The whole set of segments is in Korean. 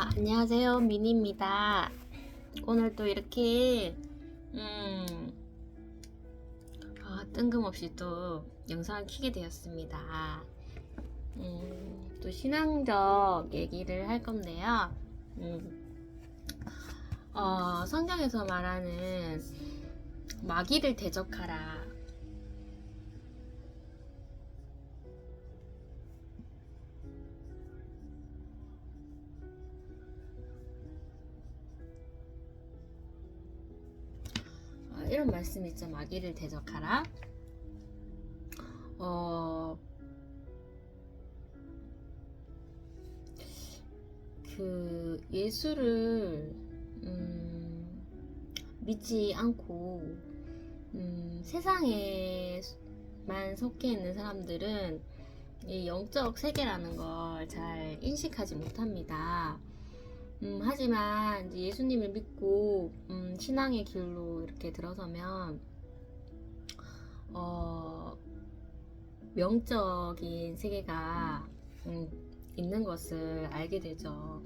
안녕하세요. 미니입니다. 오늘 또 이렇게 뜬금없이 또 영상을 켜게 되었습니다. 또 신앙적 얘기를 할 건데요. 성경에서 말하는 마귀를 대적하라. 이런 말씀이 있죠. 마귀를 대적하라. 예수를 믿지 않고 세상에만 속해 있는 사람들은 이 영적 세계라는 걸 잘 인식하지 못합니다. 하지만 이제 예수님을 믿고 신앙의 길로 이렇게 들어서면 영적인 세계가 있는 것을 알게 되죠.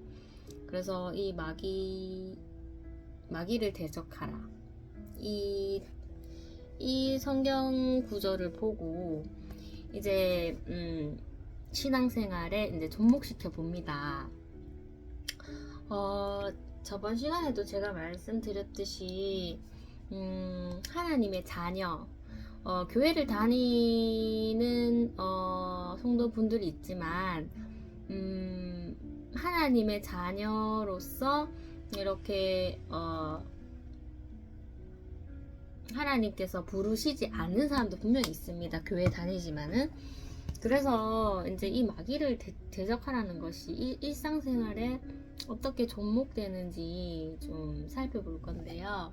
그래서 이 마귀를 대적하라. 이 성경 구절을 보고 이제 신앙생활에 이제 접목시켜 봅니다. 저번 시간에도 제가 말씀드렸듯이 하나님의 자녀, 교회를 다니는 성도분들이 있지만 하나님의 자녀로서 이렇게 하나님께서 부르시지 않는 사람도 분명히 있습니다. 교회 다니지만은. 그래서 이제 이 마귀를 대적하라는 것이 일상생활에 어떻게 접목되는지 좀 살펴볼 건데요.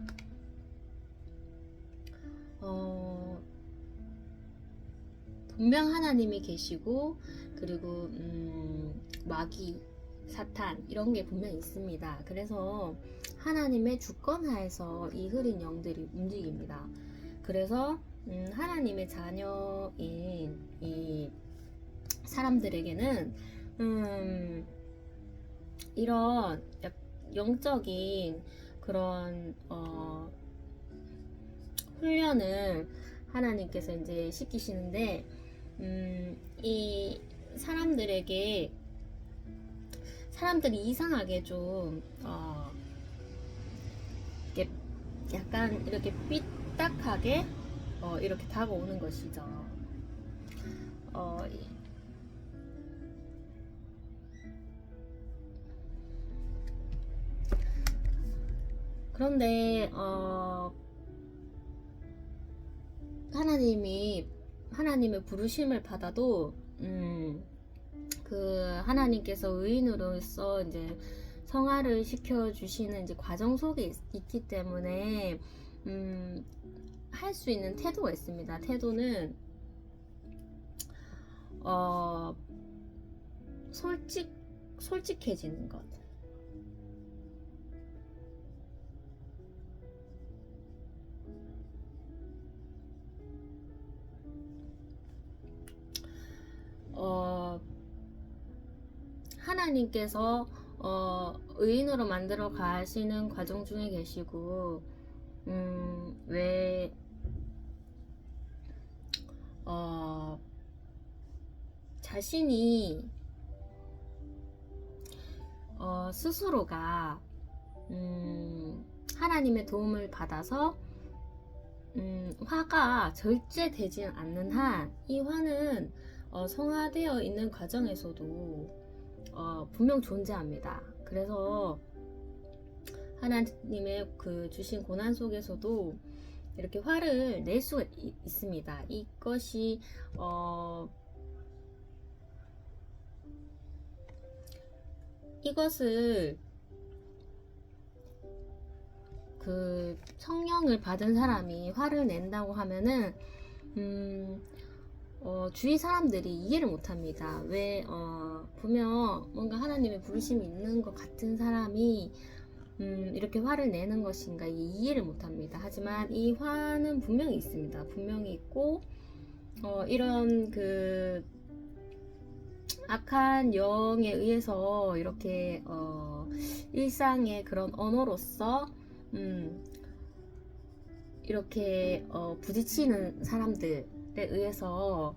분명 하나님이 계시고, 그리고 마귀, 사탄 이런 게 분명히 있습니다. 그래서 하나님의 주권하에서 이 흐린 영들이 움직입니다. 그래서 하나님의 자녀인 이 사람들에게는 이런 영적인 그런 훈련을 하나님께서 이제 시키시는데 이 사람들이 이상하게 좀 이렇게 약간 이렇게 삐딱하게 이렇게 다가오는 것이죠. 그런데 하나님의 부르심을 받아도 그 하나님께서 의인으로서 이제 성화를 시켜주시는 이제 과정 속에 있기 때문에 할 수 있는 태도가 있습니다. 태도는 솔직해지는 것. 하나님께서 의인으로 만들어 가시는 과정 중에 계시고 왜 자신이 스스로가 하나님의 도움을 받아서 화가 절제되지 않는 한 이 화는 성화되어 있는 과정에서도 분명 존재합니다. 그래서 하나님의 그 주신 고난 속에서도 이렇게 화를 낼 수가 있습니다. 이것이 이것을 그 성령을 받은 사람이 화를 낸다고 하면은 주위 사람들이 이해를 못합니다. 왜 분명 뭔가 하나님의 부르심이 있는 것 같은 사람이 이렇게 화를 내는 것인가 이해를 못합니다. 하지만 이 화는 분명히 있습니다. 분명히 있고 이런 그 악한 영에 의해서 이렇게 일상의 그런 언어로서 이렇게 부딪히는 사람들에 의해서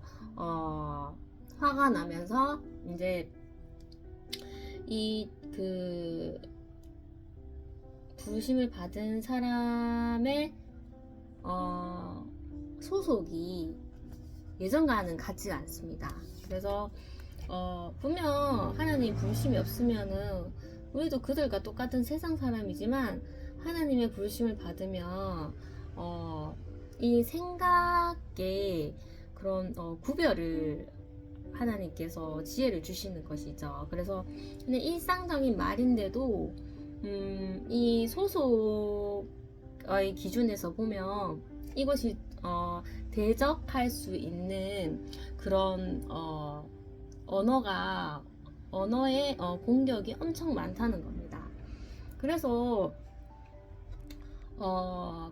화가 나면서 이제 이 그 부르심을 받은 사람의 소속이 예전과는 같지 않습니다. 그래서 분명 하나님 부르심이 없으면은 우리도 그들과 똑같은 세상 사람이지만 하나님의 부르심을 받으면 이 생각의 그런 구별을 하나님께서 지혜를 주시는 것이죠. 그래서 근데 일상적인 말인데도 이 소속의 기준에서 보면 이것이 대적할 수 있는 그런 언어의 공격이 엄청 많다는 겁니다. 그래서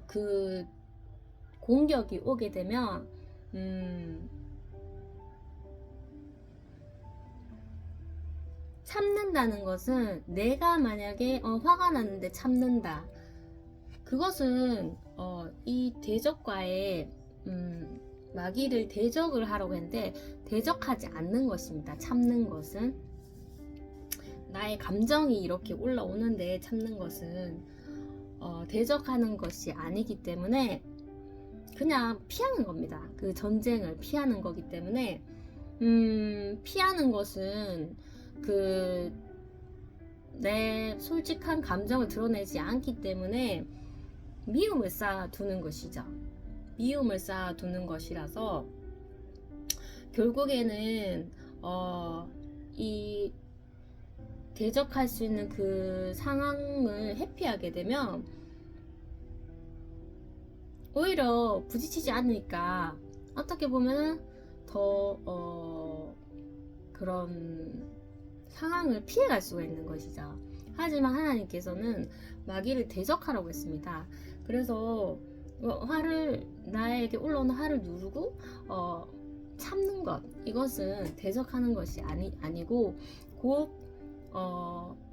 그 공격이 오게 되면 참는다는 것은 내가 만약에 화가 났는데 참는다. 그것은 이 대적과의 마귀를 대적을 하려고 했는데 대적하지 않는 것입니다. 참는 것은 나의 감정이 이렇게 올라오는데 참는 것은 대적하는 것이 아니기 때문에 그냥 피하는 겁니다. 그 전쟁을 피하는 거기 때문에 피하는 것은 내 솔직한 감정을 드러내지 않기 때문에 미움을 쌓아두는 것이죠. 미움을 쌓아두는 것이라서 결국에는 이 대적할 수 있는 그 상황을 회피하게 되면 오히려 부딪히지 않으니까 어떻게 보면 더 그런 상황을 피해갈 수가 있는 것이죠. 하지만 하나님께서는 마귀를 대적하라고 했습니다. 그래서 나에게 올라오는 화를 누르고 참는 것, 이것은 대적하는 것이 아니고 곧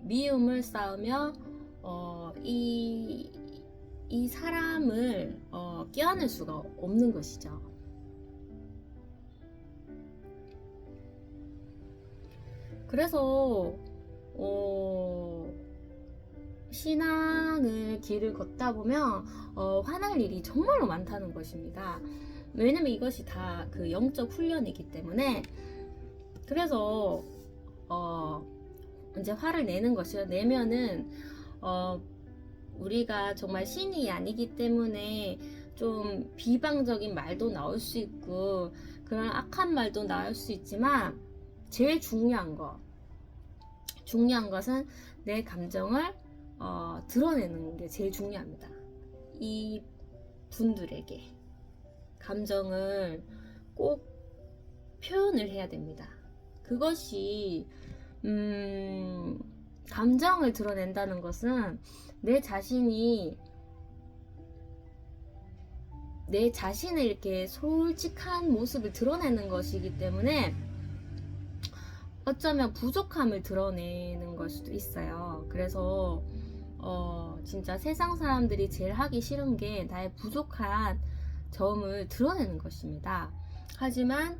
미움을 쌓으며 이 사람을 껴안을 수가 없는 것이죠. 그래서 신앙의 길을 걷다 보면 화날 일이 정말로 많다는 것입니다. 왜냐면 이것이 다 그 영적 훈련이기 때문에. 그래서 이제 화를 내는 것이요. 내면은 우리가 정말 신이 아니기 때문에 좀 비방적인 말도 나올 수 있고 그런 악한 말도 나올 수 있지만 제일 중요한 것은 내 감정을 드러내는 게 제일 중요합니다. 이 분들에게 감정을 꼭 표현을 해야 됩니다. 그것이 감정을 드러낸다는 것은 내 자신의 이렇게 솔직한 모습을 드러내는 것이기 때문에 어쩌면 부족함을 드러내는 걸 수도 있어요. 그래서 진짜 세상 사람들이 제일 하기 싫은 게 나의 부족한 점을 드러내는 것입니다. 하지만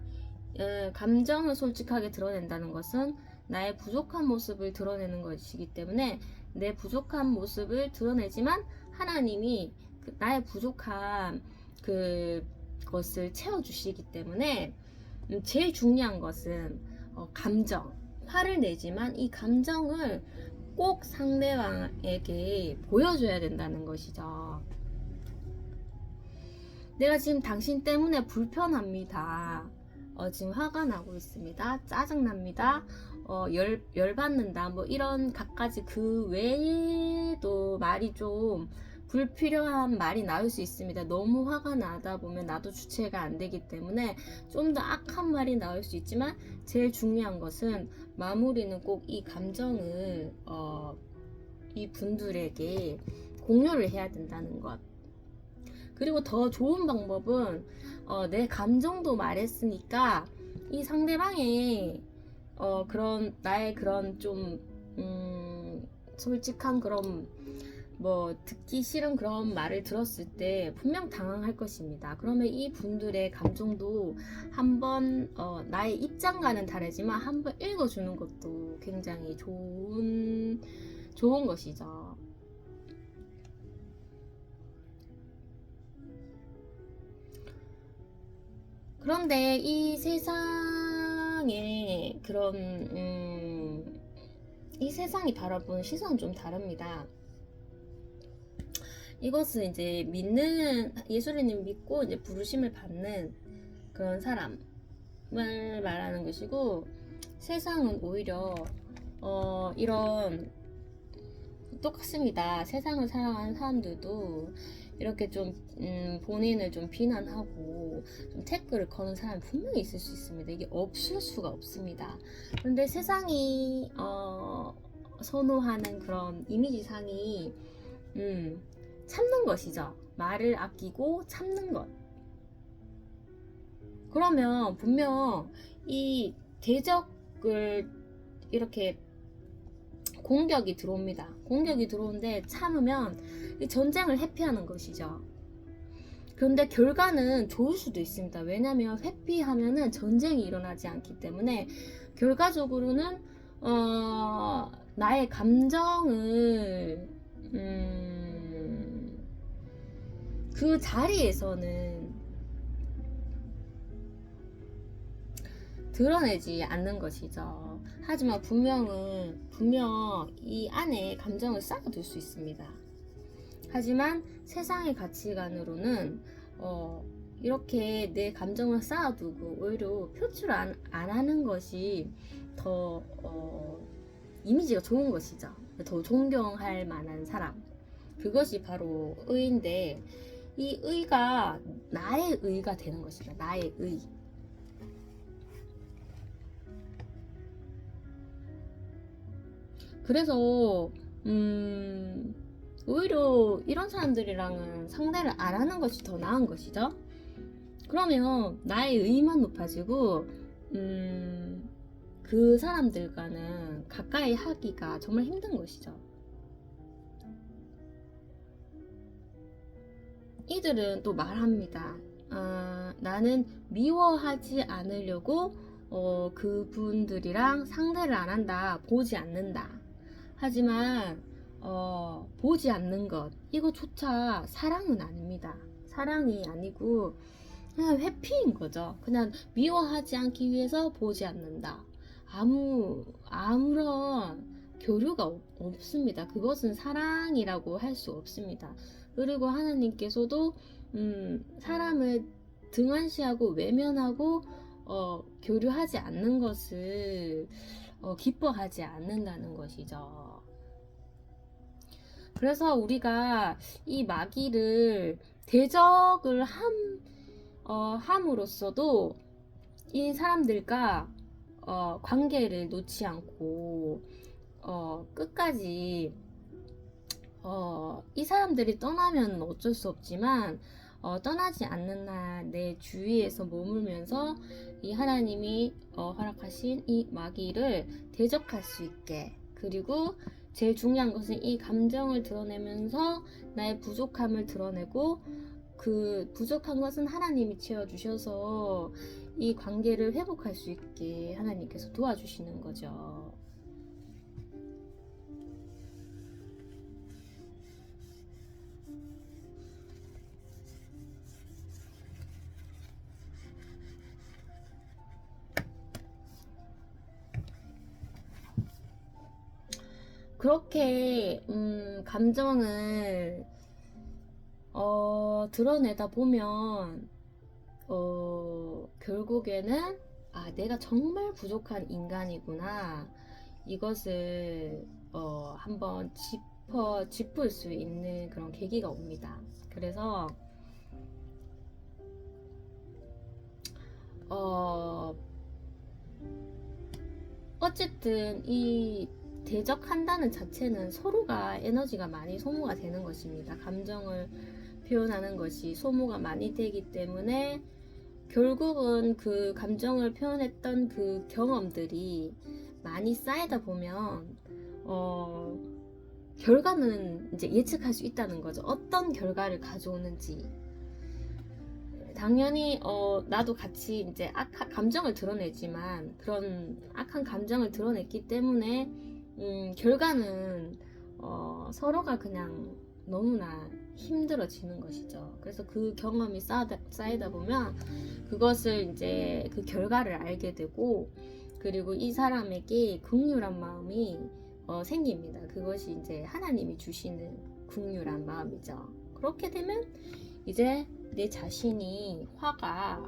감정을 솔직하게 드러낸다는 것은 나의 부족한 모습을 드러내는 것이기 때문에 내 부족한 모습을 드러내지만 하나님이 나의 부족한 그것을 채워주시기 때문에 제일 중요한 것은 감정, 화를 내지만 이 감정을 꼭 상대방에게 보여줘야 된다는 것이죠. 내가 지금 당신 때문에 불편합니다. 지금 화가 나고 있습니다. 짜증납니다. 열받는다. 뭐 이런 갖가지 그 외에도 말이 좀 불필요한 말이 나올 수 있습니다. 너무 화가 나다 보면 나도 주체가 안 되기 때문에 좀 더 악한 말이 나올 수 있지만 제일 중요한 것은 마무리는 꼭 이 감정을 이 분들에게 공유를 해야 된다는 것. 그리고 더 좋은 방법은 내 감정도 말했으니까 이 상대방의 그런 나의 그런 좀 솔직한 그런 뭐 듣기 싫은 그런 말을 들었을 때 분명 당황할 것입니다. 그러면 이 분들의 감정도 한번 나의 입장과는 다르지만 한번 읽어주는 것도 굉장히 좋은 것이죠. 그런데 이 세상에 그런 이 세상이 바라보는 시선은 좀 다릅니다. 이것은 이제 예수님 믿고 이제 부르심을 받는 그런 사람을 말하는 것이고, 세상은 오히려 이런 똑같습니다. 세상을 살아가는 사람들도 이렇게 좀 본인을 좀 비난하고 좀 태클을 거는 사람이 분명히 있을 수 있습니다. 이게 없을 수가 없습니다. 그런데 세상이 선호하는 그런 이미지상이 참는 것이죠. 말을 아끼고 참는 것. 그러면 분명 이 대적을 이렇게 공격이 들어옵니다. 공격이 들어오는데 참으면 이 전쟁을 회피하는 것이죠. 그런데 결과는 좋을 수도 있습니다. 왜냐하면 회피하면은 전쟁이 일어나지 않기 때문에 결과적으로는 나의 감정을 그 자리에서는 드러내지 않는 것이죠. 하지만 분명 이 안에 감정을 쌓아둘 수 있습니다. 하지만 세상의 가치관으로는 이렇게 내 감정을 쌓아두고 오히려 표출 안 하는 것이 더 이미지가 좋은 것이죠. 더 존경할 만한 사람. 그것이 바로 의인데, 이 의가 나의 의가 되는 것이다. 나의 의. 그래서 오히려 이런 사람들이랑은 상대를 안 하는 것이 더 나은 것이죠. 그러면 나의 의만 높아지고 그 사람들과는 가까이 하기가 정말 힘든 것이죠. 이들은 또 말합니다. 나는 미워하지 않으려고 그분들이랑 상대를 안 한다, 보지 않는다. 하지만 보지 않는 것, 이거조차 사랑은 아닙니다. 사랑이 아니고 그냥 회피인 거죠. 그냥 미워하지 않기 위해서 보지 않는다. 아무런 교류가 없습니다. 그것은 사랑이라고 할 수 없습니다. 그리고 하나님께서도 사람을 등한시하고 외면하고 교류하지 않는 것을 기뻐하지 않는다는 것이죠. 그래서 우리가 이 마귀를 대적을 함으로써도 이 사람들과 관계를 놓지 않고 끝까지 이 사람들이 떠나면 어쩔 수 없지만 떠나지 않는 날 내 주위에서 머물면서 이 하나님이 허락하신 이 마귀를 대적할 수 있게, 그리고 제일 중요한 것은 이 감정을 드러내면서 나의 부족함을 드러내고, 그 부족한 것은 하나님이 채워주셔서 이 관계를 회복할 수 있게 하나님께서 도와주시는 거죠. 그렇게 감정을 드러내다 보면 결국에는 내가 정말 부족한 인간이구나, 이것을 한번 짚을 수 있는 그런 계기가 옵니다. 그래서 어쨌든 이 대적한다는 자체는 서로가 에너지가 많이 소모가 되는 것입니다. 감정을 표현하는 것이 소모가 많이 되기 때문에 결국은 그 감정을 표현했던 그 경험들이 많이 쌓이다 보면 결과는 이제 예측할 수 있다는 거죠. 어떤 결과를 가져오는지. 당연히 나도 같이 이제 악한 감정을 드러내지만 그런 악한 감정을 드러냈기 때문에 결과는 서로가 그냥 너무나 힘들어지는 것이죠. 그래서 그 경험이 쌓이다 보면 그것을 이제 그 결과를 알게 되고, 그리고 이 사람에게 긍휼한 마음이 생깁니다. 그것이 이제 하나님이 주시는 긍휼한 마음이죠. 그렇게 되면 이제 내 자신이 화가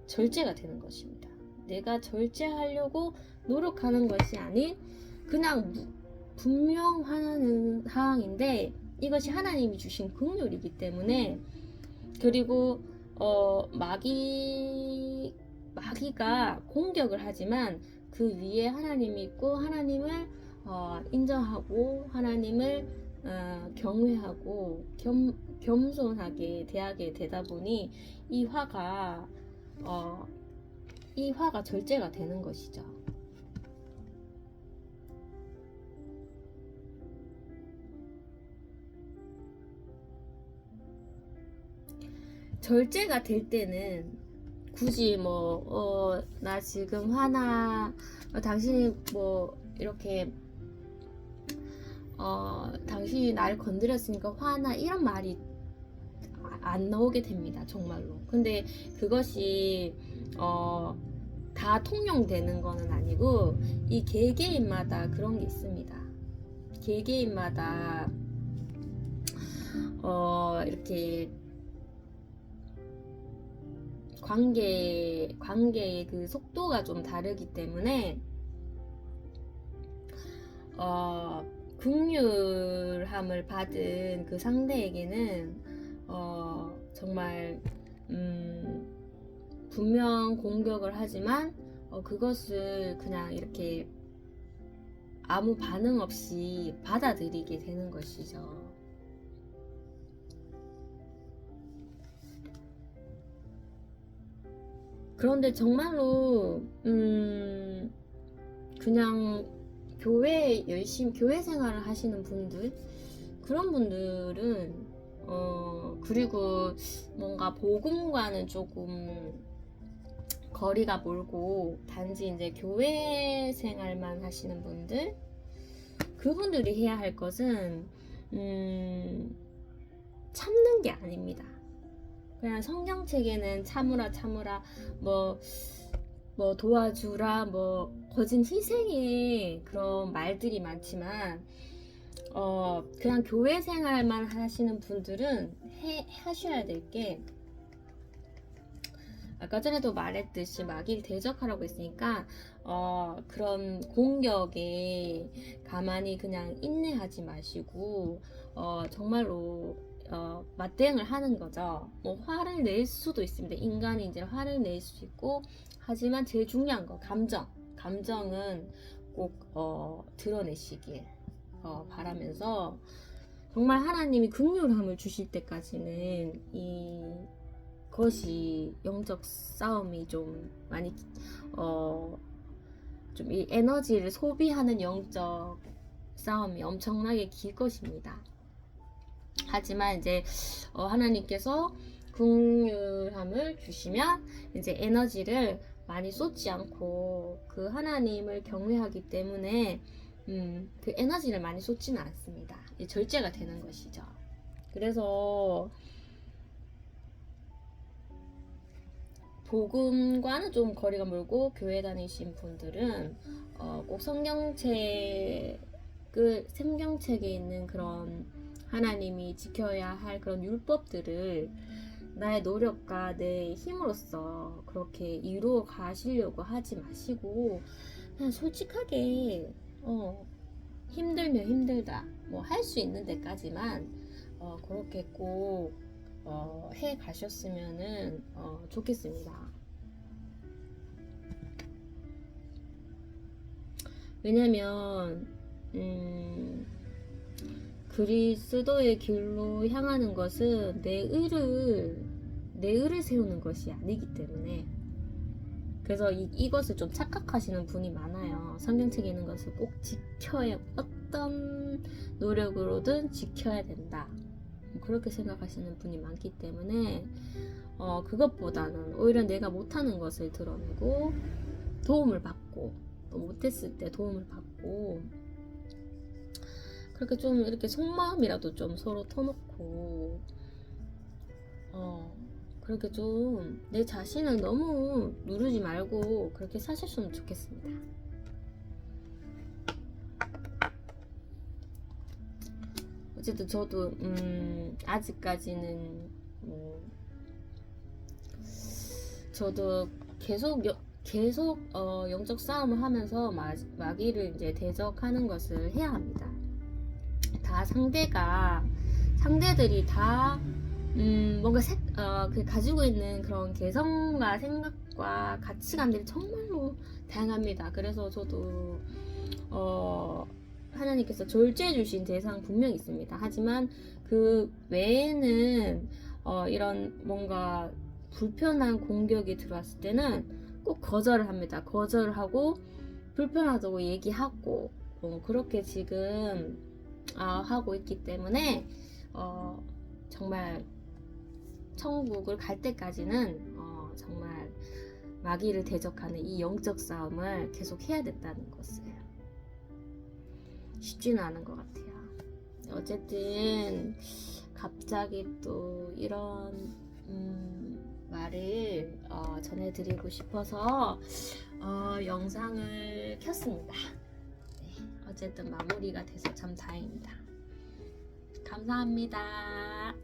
절제가 되는 것입니다. 내가 절제하려고 노력하는 것이 아닌 그냥 분명 화나는 상황인데 이것이 하나님이 주신 긍휼이기 때문에, 그리고 마귀가 공격을 하지만 그 위에 하나님이 있고 하나님을 인정하고 하나님을 경외하고 겸손하게 대하게 되다 보니 이 화가 절제가 되는 것이죠. 절제가 될 때는 굳이 나 지금 화나, 당신이 이렇게 당신이 날 건드렸으니까 화나, 이런 말이 안 나오게 됩니다. 정말로. 근데 그것이 다 통용되는 거는 아니고 이 개개인마다 그런 게 있습니다. 개개인마다 이렇게 관계의 그 속도가 좀 다르기 때문에 긍휼함을 받은 그 상대에게는 정말 분명 공격을 하지만 그것을 그냥 이렇게 아무 반응 없이 받아들이게 되는 것이죠. 그런데 정말로 그냥 교회 생활을 하시는 분들, 그런 분들은 그리고 뭔가 복음과는 조금 거리가 멀고 단지 이제 교회 생활만 하시는 분들, 그분들이 해야 할 것은 참는 게 아닙니다. 그냥 성경책에는 참으라 뭐 도와주라, 거짓 희생의 그런 말들이 많지만 그냥 교회 생활만 하시는 분들은 하셔야 될 게, 아까 전에도 말했듯이 마귀를 대적하라고 했으니까 그런 공격에 가만히 그냥 인내하지 마시고 정말로 맞대응을 하는 거죠. 화를 낼 수도 있습니다. 인간이 이제 화를 낼 수 있고, 하지만 제일 중요한 거 감정은 꼭 드러내시길 바라면서, 정말 하나님이 긍휼함을 주실 때까지는 이것이 영적 싸움이 좀 많이 좀 이 에너지를 소비하는 영적 싸움이 엄청나게 길 것입니다. 하지만 이제 하나님께서 긍휼함을 주시면 이제 에너지를 많이 쏟지 않고 그 하나님을 경외하기 때문에 그 에너지를 많이 쏟지는 않습니다. 절제가 되는 것이죠. 그래서 복음과는 좀 거리가 멀고 교회 다니신 분들은 꼭 성경책에 있는 그런 하나님이 지켜야 할 그런 율법들을 나의 노력과 내 힘으로써 그렇게 이루어 가시려고 하지 마시고, 그냥 솔직하게 힘들면 힘들다, 할 수 있는 데까지만 그렇게 꼭 해 가셨으면은 좋겠습니다. 왜냐면 그리스도의 길로 향하는 것은 내 내 의를 세우는 것이 아니기 때문에. 그래서 이것을 좀 착각하시는 분이 많아요. 성경책에 있는 것을 꼭 지켜야, 어떤 노력으로든 지켜야 된다, 그렇게 생각하시는 분이 많기 때문에 그것보다는 오히려 내가 못하는 것을 드러내고 도움을 받고, 또 못했을 때 도움을 받고, 그렇게 좀 이렇게 속마음이라도 좀 서로 터놓고 그렇게 좀 내 자신을 너무 누르지 말고 그렇게 사셨으면 좋겠습니다. 어쨌든 저도 아직까지는 저도 계속 영적 싸움을 하면서 마귀를 이제 대적하는 것을 해야 합니다. 다 상대들이 다 뭔가 가지고 있는 그런 개성과 생각과 가치관들이 정말로 다양합니다. 그래서 저도 하나님께서 졸지해 주신 대상 분명히 있습니다. 하지만 그 외에는 이런 뭔가 불편한 공격이 들어왔을 때는 꼭 거절을 합니다. 거절을 하고 불편하다고 얘기하고 그렇게 지금 하고 있기 때문에 정말 천국을 갈 때까지는 정말 마귀를 대적하는 이 영적 싸움을 계속 해야 된다는 것을, 쉽지는 않은 것 같아요. 어쨌든 갑자기 또 이런 말을 전해드리고 싶어서 영상을 켰습니다. 네, 어쨌든 마무리가 돼서 참 다행입니다. 감사합니다.